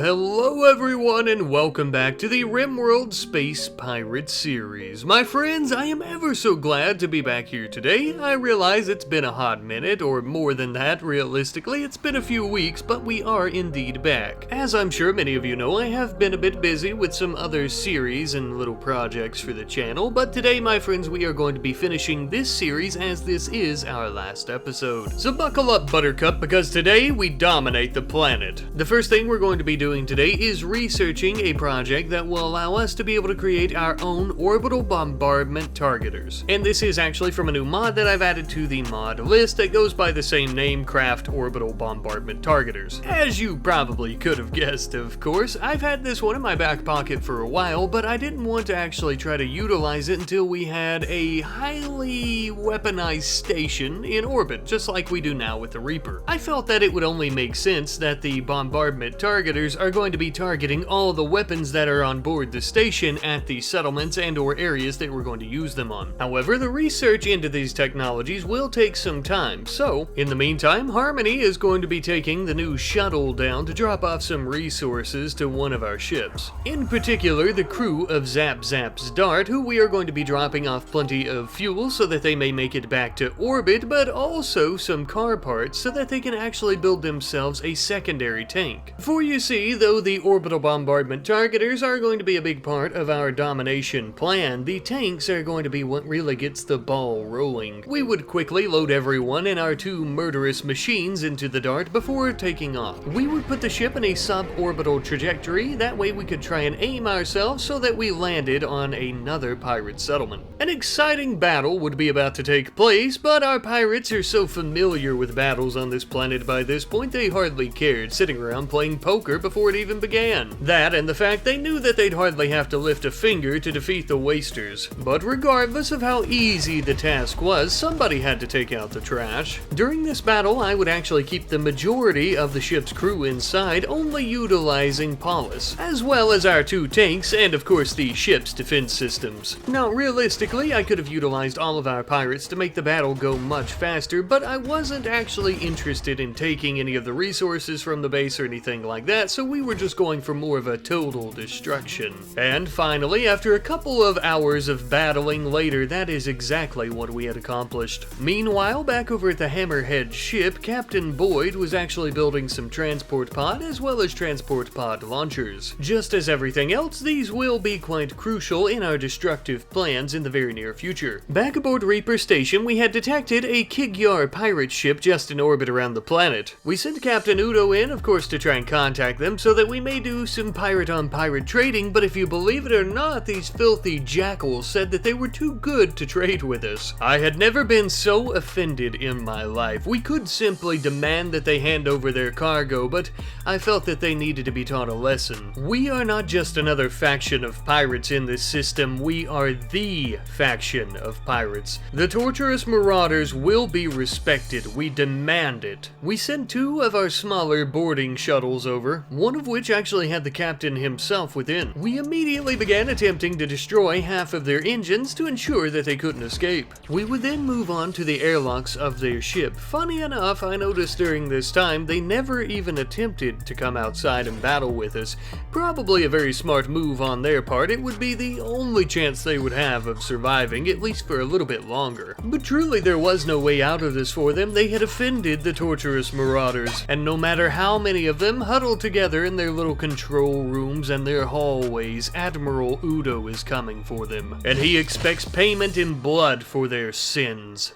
Hello everyone, and welcome back to the RimWorld Space Pirate series. My friends, I am ever so glad to be back here today. I realize it's been a hot minute, or more than that, realistically. It's been a few weeks, but we are indeed back. As I'm sure many of you know, I have been a bit busy with some other series and little projects for the channel, but today, my friends, we are going to be finishing this series as this is our last episode. So buckle up, Buttercup, because today we dominate the planet. The first thing we're going to be doing today is researching a project that will allow us to be able to create our own orbital bombardment targeters. And this is actually from a new mod that I've added to the mod list that goes by the same name, Craft Orbital Bombardment Targeters. As you probably could have guessed, of course, I've had this one in my back pocket for a while, but I didn't want to actually try to utilize it until we had a highly weaponized station in orbit, just like we do now with the Reaper. I felt that it would only make sense that the bombardment targeters are going to be targeting all the weapons that are on board the station at the settlements and or areas that we're going to use them on. However, the research into these technologies will take some time, so in the meantime, Harmony is going to be taking the new shuttle down to drop off some resources to one of our ships. In particular, the crew of Zap Zap's Dart, who we are going to be dropping off plenty of fuel so that they may make it back to orbit, but also some car parts so that they can actually build themselves a secondary tank. For you see, though the orbital bombardment targeters are going to be a big part of our domination plan, the tanks are going to be what really gets the ball rolling. We would quickly load everyone in our two murderous machines into the Dart before taking off. We would put the ship in a suborbital trajectory, that way we could try and aim ourselves so that we landed on another pirate settlement. An exciting battle would be about to take place, but our pirates are so familiar with battles on this planet by this point they hardly cared, sitting around playing poker before it even began. That and the fact they knew that they'd hardly have to lift a finger to defeat the Wasters. But regardless of how easy the task was, somebody had to take out the trash. During this battle, I would actually keep the majority of the ship's crew inside, only utilizing Paulus, as well as our two tanks and of course the ship's defense systems. Now realistically, I could have utilized all of our pirates to make the battle go much faster, but I wasn't actually interested in taking any of the resources from the base or anything like that, so we were just going for more of a total destruction. And finally, after a couple of hours of battling later, that is exactly what we had accomplished. Meanwhile, back over at the Hammerhead ship, Captain Boyd was actually building some transport pod as well as transport pod launchers. Just as everything else, these will be quite crucial in our destructive plans in the very near future. Back aboard Reaper Station, we had detected a Kigyar pirate ship just in orbit around the planet. We sent Captain Udo in, of course, to try and contact them so that we may do some pirate-on-pirate trading, but if you believe it or not, these filthy jackals said that they were too good to trade with us. I had never been so offended in my life. We could simply demand that they hand over their cargo, but I felt that they needed to be taught a lesson. We are not just another faction of pirates in this system, we are the faction of pirates. The torturous marauders will be respected. We demand it. We sent two of our smaller boarding shuttles over, one of which actually had the captain himself within. We immediately began attempting to destroy half of their engines to ensure that they couldn't escape. We would then move on to the airlocks of their ship. Funny enough, I noticed during this time they never even attempted to come outside and battle with us. Probably a very smart move on their part. It would be the only chance they would have of surviving, at least for a little bit longer. But truly there was no way out of this for them. They had offended the torturous marauders, and no matter how many of them huddled together in their little control rooms and their hallways, Admiral Udo is coming for them, and he expects payment in blood for their sins.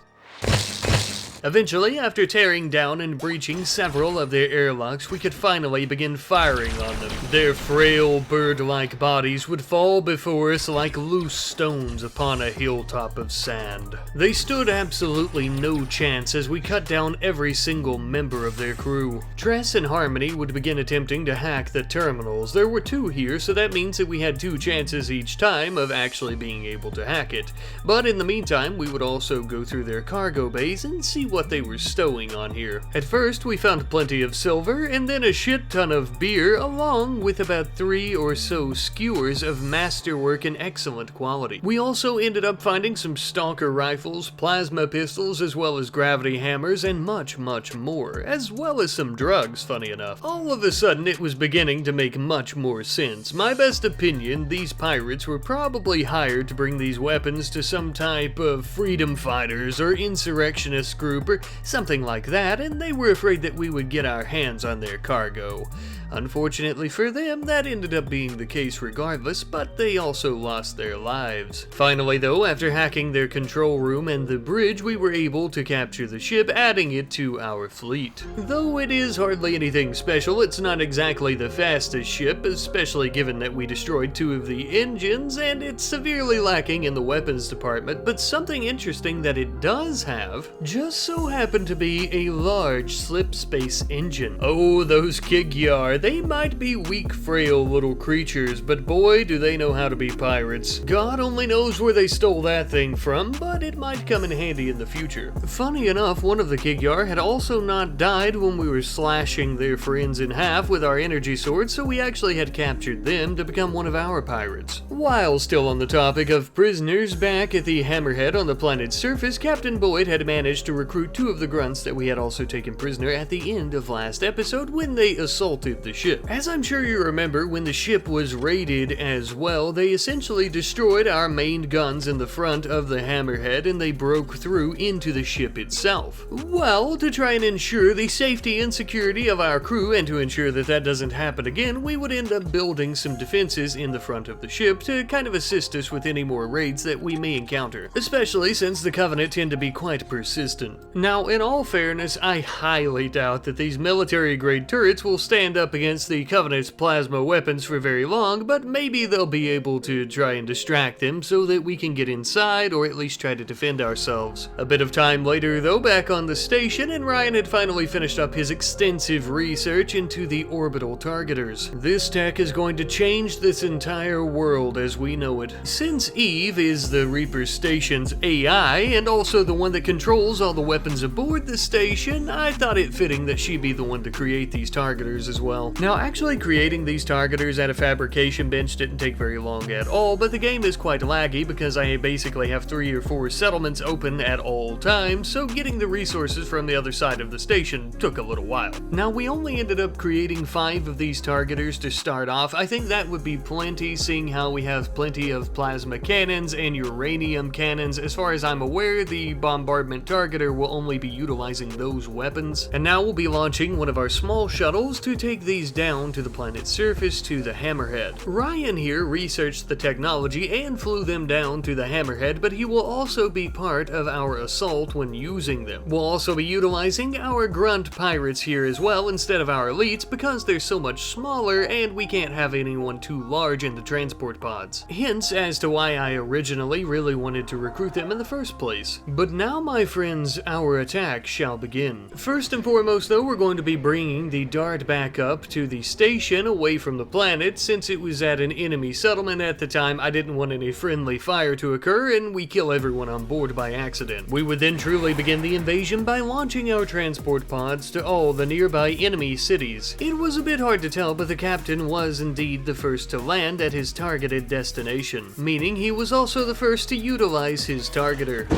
Eventually, after tearing down and breaching several of their airlocks, we could finally begin firing on them. Their frail, bird-like bodies would fall before us like loose stones upon a hilltop of sand. They stood absolutely no chance as we cut down every single member of their crew. Tress and Harmony would begin attempting to hack the terminals. There were two here, so that means that we had two chances each time of actually being able to hack it. But in the meantime, we would also go through their cargo bays and see what they were stowing on here. At first, we found plenty of silver, and then a shit ton of beer, along with about 3 or so skewers of masterwork and excellent quality. We also ended up finding some stalker rifles, plasma pistols, as well as gravity hammers, and much more, as well as some drugs, funny enough. All of a sudden, it was beginning to make much more sense. My best opinion, these pirates were probably hired to bring these weapons to some type of freedom fighters or insurrectionist group or something like that, and they were afraid that we would get our hands on their cargo. Unfortunately for them, that ended up being the case regardless, but they also lost their lives. Finally though, after hacking their control room and the bridge, we were able to capture the ship, adding it to our fleet. Though it is hardly anything special, it's not exactly the fastest ship, especially given that we destroyed 2 of the engines, and it's severely lacking in the weapons department, but something interesting that it does have just so happened to be a large slip space engine. Oh, those Kigyar, they might be weak, frail little creatures, but boy, do they know how to be pirates. God only knows where they stole that thing from, but it might come in handy in the future. Funny enough, one of the Kigyar had also not died when we were slashing their friends in half with our energy swords, so we actually had captured them to become one of our pirates. While still on the topic of prisoners, back at the Hammerhead on the planet's surface, Captain Boyd had managed to recruit 2 of the grunts that we had also taken prisoner at the end of last episode when they assaulted the ship. As I'm sure you remember, when the ship was raided as well, they essentially destroyed our main guns in the front of the Hammerhead and they broke through into the ship itself. Well, to try and ensure the safety and security of our crew and to ensure that that doesn't happen again, we would end up building some defenses in the front of the ship to kind of assist us with any more raids that we may encounter, especially since the Covenant tend to be quite persistent. Now, in all fairness, I highly doubt that these military-grade turrets will stand up against the Covenant's plasma weapons for very long, but maybe they'll be able to try and distract them so that we can get inside or at least try to defend ourselves. A bit of time later though, back on the station, and Ryan had finally finished up his extensive research into the orbital targeters. This tech is going to change this entire world as we know it. Since Eve is the Reaper station's AI and also the one that controls all the weapons aboard the station, I thought it fitting that she be the one to create these targeters as well. Now, actually creating these targeters at a fabrication bench didn't take very long at all, but the game is quite laggy because I basically have 3 or 4 settlements open at all times, so getting the resources from the other side of the station took a little while. Now, we only ended up creating 5 of these targeters to start off. I think that would be plenty, seeing how we have plenty of plasma cannons and uranium cannons. As far as I'm aware, the bombardment targeter will only be utilizing those weapons. And now we'll be launching one of our small shuttles to take these down to the planet's surface to the Hammerhead. Ryan here researched the technology and flew them down to the Hammerhead, but he will also be part of our assault when using them. We'll also be utilizing our grunt pirates here as well instead of our elites because they're so much smaller and we can't have anyone too large in the transport pods. Hence as to why I originally really wanted to recruit them in the first place. But now, my friends, our attack shall begin. First and foremost though, we're going to be bringing the dart back up to the station away from the planet. Since it was at an enemy settlement at the time, I didn't want any friendly fire to occur and we kill everyone on board by accident. We would then truly begin the invasion by launching our transport pods to all the nearby enemy cities. It was a bit hard to tell, but the captain was indeed the first to land at his targeted destination, meaning he was also the first to utilize his targeter.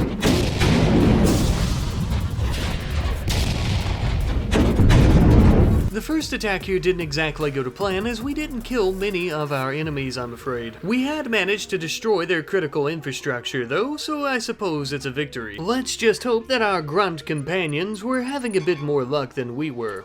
The first attack here didn't exactly go to plan, as we didn't kill many of our enemies, I'm afraid. We had managed to destroy their critical infrastructure though, so I suppose it's a victory. Let's just hope that our grunt companions were having a bit more luck than we were.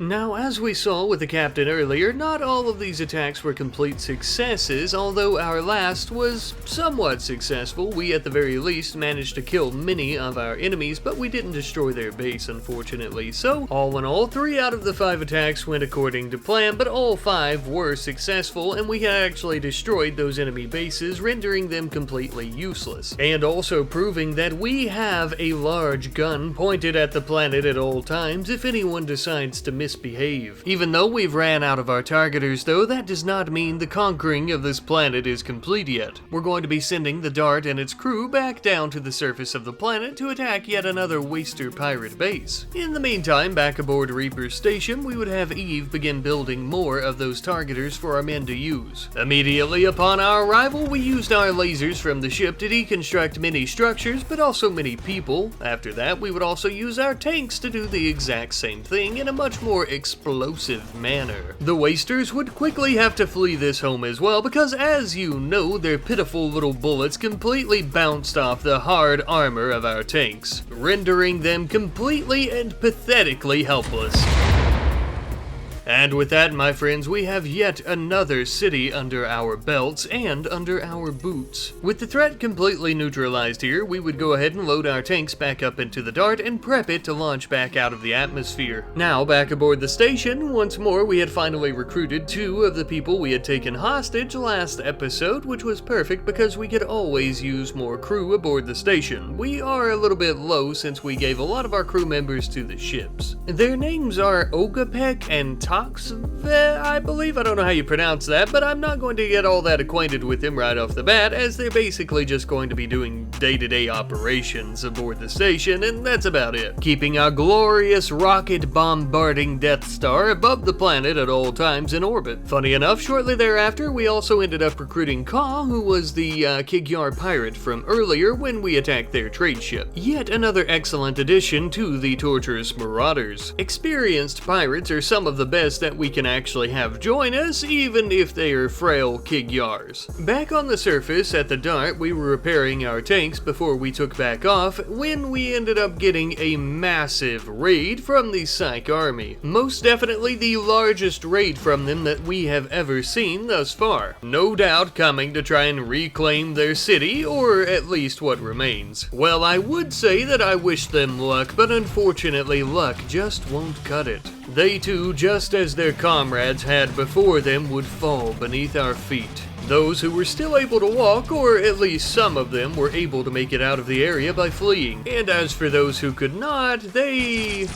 Now, as we saw with the captain earlier, not all of these attacks were complete successes, although our last was somewhat successful. We at the very least managed to kill many of our enemies, but we didn't destroy their base, unfortunately. So, all in all, 3 out of the 5 attacks went according to plan, but all 5 were successful, and we actually destroyed those enemy bases, rendering them completely useless. And also proving that we have a large gun pointed at the planet at all times if anyone decides to misbehave. Even though we've ran out of our targeters though, that does not mean the conquering of this planet is complete yet. We're going to be sending the Dart and its crew back down to the surface of the planet to attack yet another Waster pirate base. In the meantime, back aboard Reaper's station, we would have Eve begin building more of those targeters for our men to use. Immediately upon our arrival, we used our lasers from the ship to deconstruct many structures, but also many people. After that, we would also use our tanks to do the exact same thing in a much more explosive manner. The Wasters would quickly have to flee this home as well because, as you know, their pitiful little bullets completely bounced off the hard armor of our tanks, rendering them completely and pathetically helpless. And with that, my friends, we have yet another city under our belts and under our boots. With the threat completely neutralized here, we would go ahead and load our tanks back up into the Dart and prep it to launch back out of the atmosphere. Now, back aboard the station, once more we had finally recruited 2 of the people we had taken hostage last episode, which was perfect because we could always use more crew aboard the station. We are a little bit low since we gave a lot of our crew members to the ships. Their names are Ogapek and I believe. I don't know how you pronounce that, but I'm not going to get all that acquainted with them right off the bat, as they're basically just going to be doing day-to-day operations aboard the station, and that's about it. Keeping our glorious rocket-bombarding Death Star above the planet at all times in orbit. Funny enough, shortly thereafter, we also ended up recruiting Ka, who was the Kigyar pirate from earlier when we attacked their trade ship. Yet another excellent addition to the torturous marauders. Experienced pirates are some of the best that we can actually have join us, even if they are frail Kigyars. Back on the surface at the Dart, we were repairing our tanks before we took back off when we ended up getting a massive raid from the Psych Army. Most definitely the largest raid from them that we have ever seen thus far. No doubt coming to try and reclaim their city, or at least what remains. Well, I would say that I wish them luck, but unfortunately luck just won't cut it. They too, just as their comrades had before them, would fall beneath our feet. Those who were still able to walk, or at least some of them, were able to make it out of the area by fleeing. And as for those who could not, they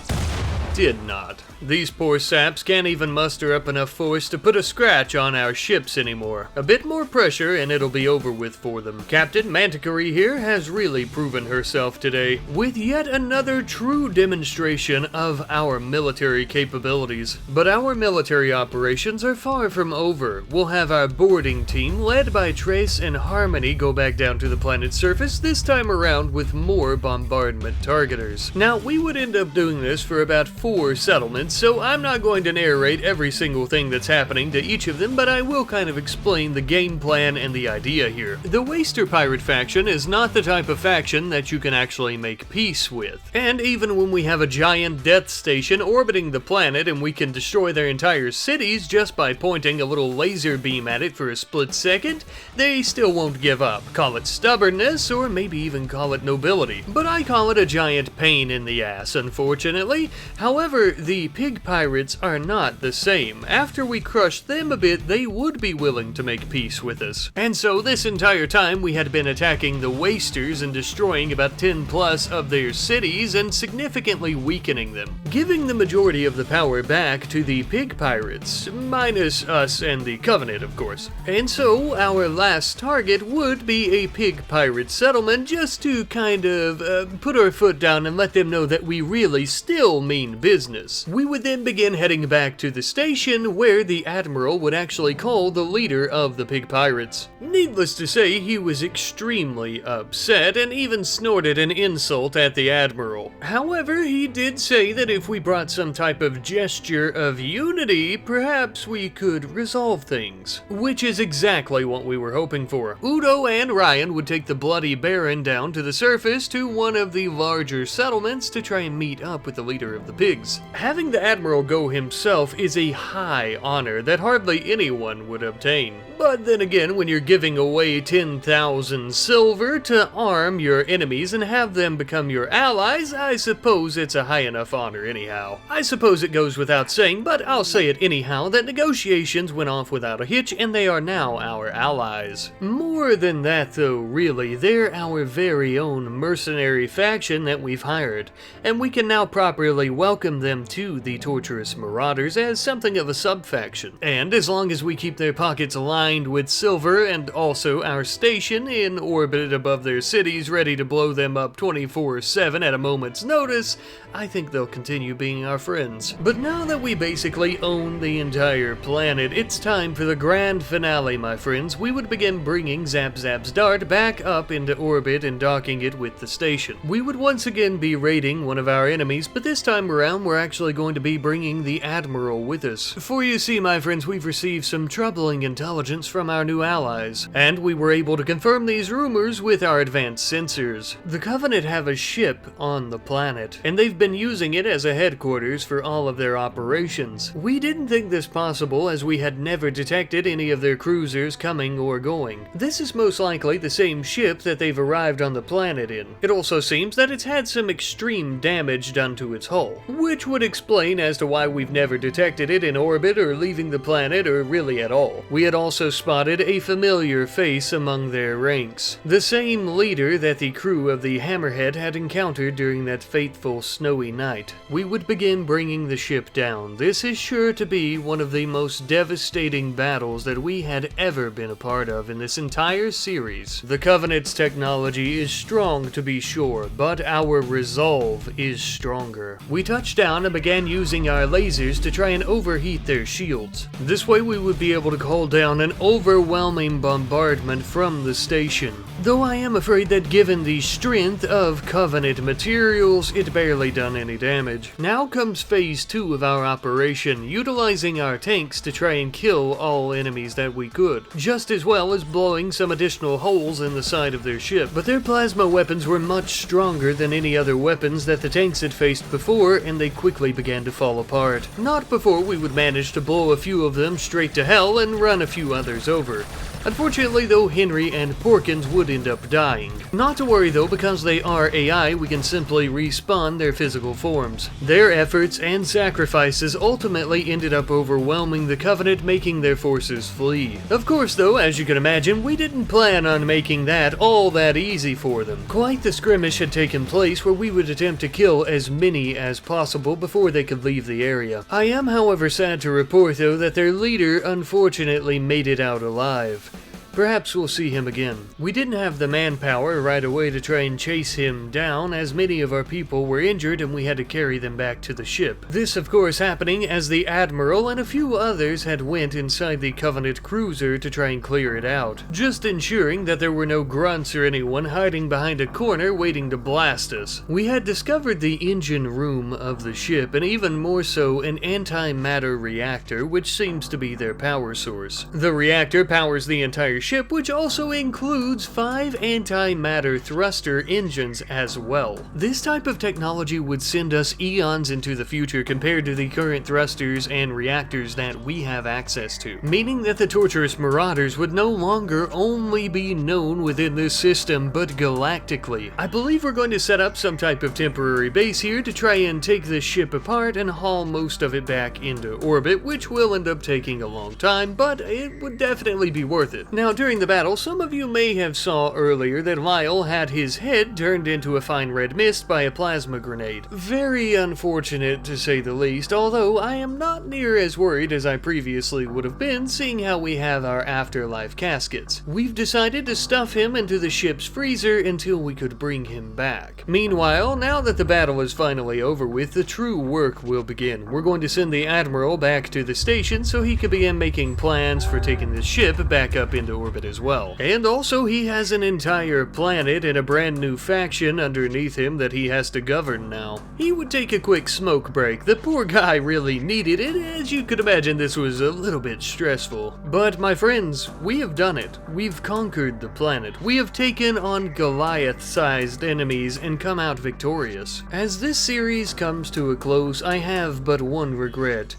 did not. These poor saps can't even muster up enough force to put a scratch on our ships anymore. A bit more pressure and it'll be over with for them. Captain Manticore here has really proven herself today, with yet another true demonstration of our military capabilities. But our military operations are far from over. We'll have our boarding team, led by Trace and Harmony, go back down to the planet's surface, this time around with more bombardment targeters. Now, we would end up doing this for about 4 settlements, so I'm not going to narrate every single thing that's happening to each of them, but I will kind of explain the game plan and the idea here. The Waster Pirate faction is not the type of faction that you can actually make peace with. And even when we have a giant death station orbiting the planet and we can destroy their entire cities just by pointing a little laser beam at it for a split second, they still won't give up. Call it stubbornness, or maybe even call it nobility. But I call it a giant pain in the ass, unfortunately. However, the pig pirates are not the same. After we crushed them a bit, they would be willing to make peace with us. And so this entire time we had been attacking the Wasters and destroying about 10 plus of their cities and significantly weakening them, giving the majority of the power back to the pig pirates, minus us and the Covenant, of course. And so our last target would be a pig pirate settlement, just to kind of put our foot down and let them know that we really still mean business. We would then begin heading back to the station, where the Admiral would actually call the leader of the pig pirates. Needless to say, he was extremely upset and even snorted an insult at the Admiral. However, he did say that if we brought some type of gesture of unity, perhaps we could resolve things. Which is exactly what we were hoping for. Udo and Ryan would take the Bloody Baron down to the surface to one of the larger settlements to try and meet up with the leader of the pigs digs. Having the Admiral go himself is a high honor that hardly anyone would obtain. But then again, when you're giving away 10,000 silver to arm your enemies and have them become your allies, I suppose it's a high enough honor anyhow. I suppose it goes without saying, but I'll say it anyhow, that negotiations went off without a hitch and they are now our allies. More than that though, really, they're our very own mercenary faction that we've hired, and we can now properly welcome them to the torturous marauders as something of a sub-faction. And as long as we keep their pockets lined with silver and also our station in orbit above their cities ready to blow them up 24/7 at a moment's notice, I think they'll continue being our friends. But now that we basically own the entire planet, it's time for the grand finale, my friends. We would begin bringing Zap Zap's dart back up into orbit and docking it with the station. We would once again be raiding one of our enemies, but this time around we're actually going to be bringing the Admiral with us. For you see, my friends, we've received some troubling intelligence from our new allies, and we were able to confirm these rumors with our advanced sensors. The Covenant have a ship on the planet, and they've been using it as a headquarters for all of their operations. We didn't think this possible as we had never detected any of their cruisers coming or going. This is most likely the same ship that they've arrived on the planet in. It also seems that it's had some extreme damage done to its hull, which would explain as to why we've never detected it in orbit or leaving the planet or really at all. We had also spotted a familiar face among their ranks, the same leader that the crew of the Hammerhead had encountered during that fateful snowy night. We would begin bringing the ship down. This is sure to be one of the most devastating battles that we had ever been a part of in this entire series. The Covenant's technology is strong to be sure, but our resolve is stronger. We touched down and began using our lasers to try and overheat their shields. This way we would be able to call down an overwhelming bombardment from the station. Though I am afraid that given the strength of Covenant materials, it barely done any damage. Now comes phase 2 of our operation, utilizing our tanks to try and kill all enemies that we could, just as well as blowing some additional holes in the side of their ship. But their plasma weapons were much stronger than any other weapons that the tanks had faced before, and they quickly began to fall apart. Not before we would manage to blow a few of them straight to hell and run a few others over. Unfortunately though, Henry and Porkins would end up dying. Not to worry though, because they are AI, we can simply respawn their physical forms. Their efforts and sacrifices ultimately ended up overwhelming the Covenant, making their forces flee. Of course though, as you can imagine, we didn't plan on making that all that easy for them. Quite the skirmish had taken place where we would attempt to kill as many as possible before they could leave the area. I am however sad to report though that their leader unfortunately made it out alive. Perhaps we'll see him again. We didn't have the manpower right away to try and chase him down, as many of our people were injured and we had to carry them back to the ship. This of course happening as the Admiral and a few others had went inside the Covenant cruiser to try and clear it out, just ensuring that there were no grunts or anyone hiding behind a corner waiting to blast us. We had discovered the engine room of the ship, and even more so an antimatter reactor, which seems to be their power source. The reactor powers the entire ship, which also includes 5 antimatter thruster engines as well. This type of technology would send us eons into the future compared to the current thrusters and reactors that we have access to, meaning that the torturous marauders would no longer only be known within this system, but galactically. I believe we're going to set up some type of temporary base here to try and take this ship apart and haul most of it back into orbit, which will end up taking a long time, but it would definitely be worth it. Now, during the battle, some of you may have saw earlier that Lyle had his head turned into a fine red mist by a plasma grenade. Very unfortunate to say the least, although I am not near as worried as I previously would have been, seeing how we have our afterlife caskets. We've decided to stuff him into the ship's freezer until we could bring him back. Meanwhile, now that the battle is finally over with, the true work will begin. We're going to send the Admiral back to the station so he can begin making plans for taking the ship back up into orbit as well. And also he has an entire planet and a brand new faction underneath him that he has to govern now. He would take a quick smoke break. The poor guy really needed it. As you could imagine, this was a little bit stressful. But my friends, we have done it. We've conquered the planet. We have taken on Goliath-sized enemies and come out victorious. As this series comes to a close, I have but one regret.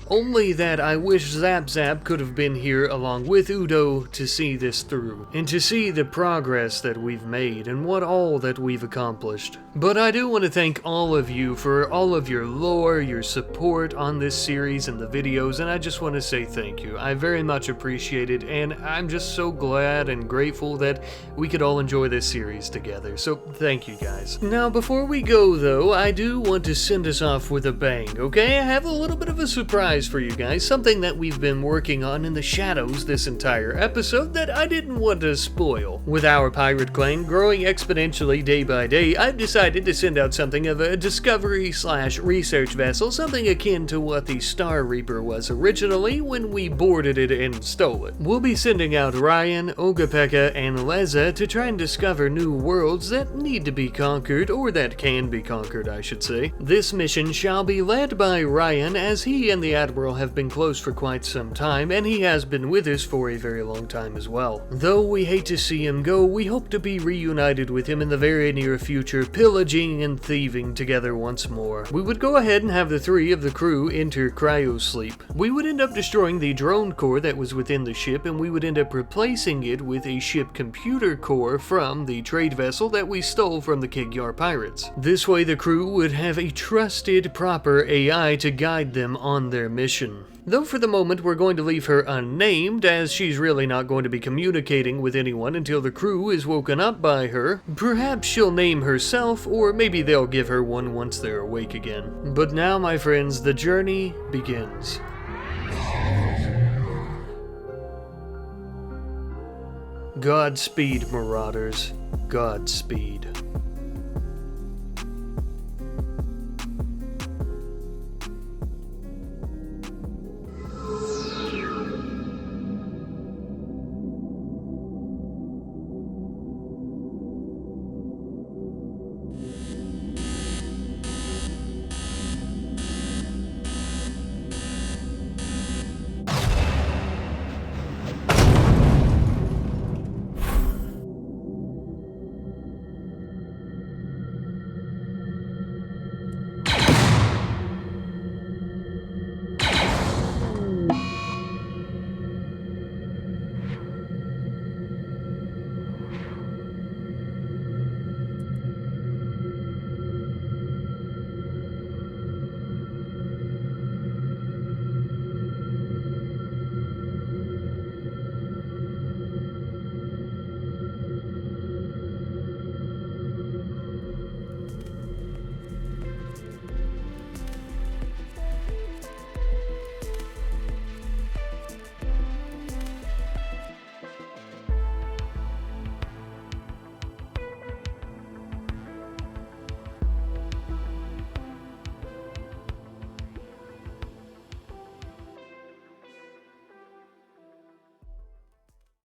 Only that I wish Zap Zap could have been here along with Udo to see this through, and to see the progress that we've made and what all that we've accomplished. But I do want to thank all of you for all of your lore, your support on this series and the videos, and I just want to say thank you. I very much appreciate it, and I'm just so glad and grateful that we could all enjoy this series together, so thank you guys. Now before we go though, I do want to send us off with a bang, okay? I have a little bit of a surprise for you guys, something that we've been working on in the shadows this entire episode that I didn't want to spoil. With our pirate clan growing exponentially day by day, I've decided to send out something of a discovery/research vessel, something akin to what the Star Reaper was originally when we boarded it and stole it. We'll be sending out Ryan, Ogapeka, and Leza to try and discover new worlds that need to be conquered, or that can be conquered, I should say. This mission shall be led by Ryan, as he and the Admiral have been close for quite some time, and he has been with us for a very long time as well. Though we hate to see him go, we hope to be reunited with him in the very near future, pillaging and thieving together once more. We would go ahead and have the three of the crew enter cryosleep. We would end up destroying the drone core that was within the ship, and we would end up replacing it with a ship computer core from the trade vessel that we stole from the Kigyar pirates. This way the crew would have a trusted, proper AI to guide them on their mission. Though for the moment we're going to leave her unnamed, as she's really not going to be communicating with anyone until the crew is woken up by her. Perhaps she'll name herself, or maybe they'll give her one once they're awake again. But now, my friends, the journey begins. Godspeed, Marauders. Godspeed.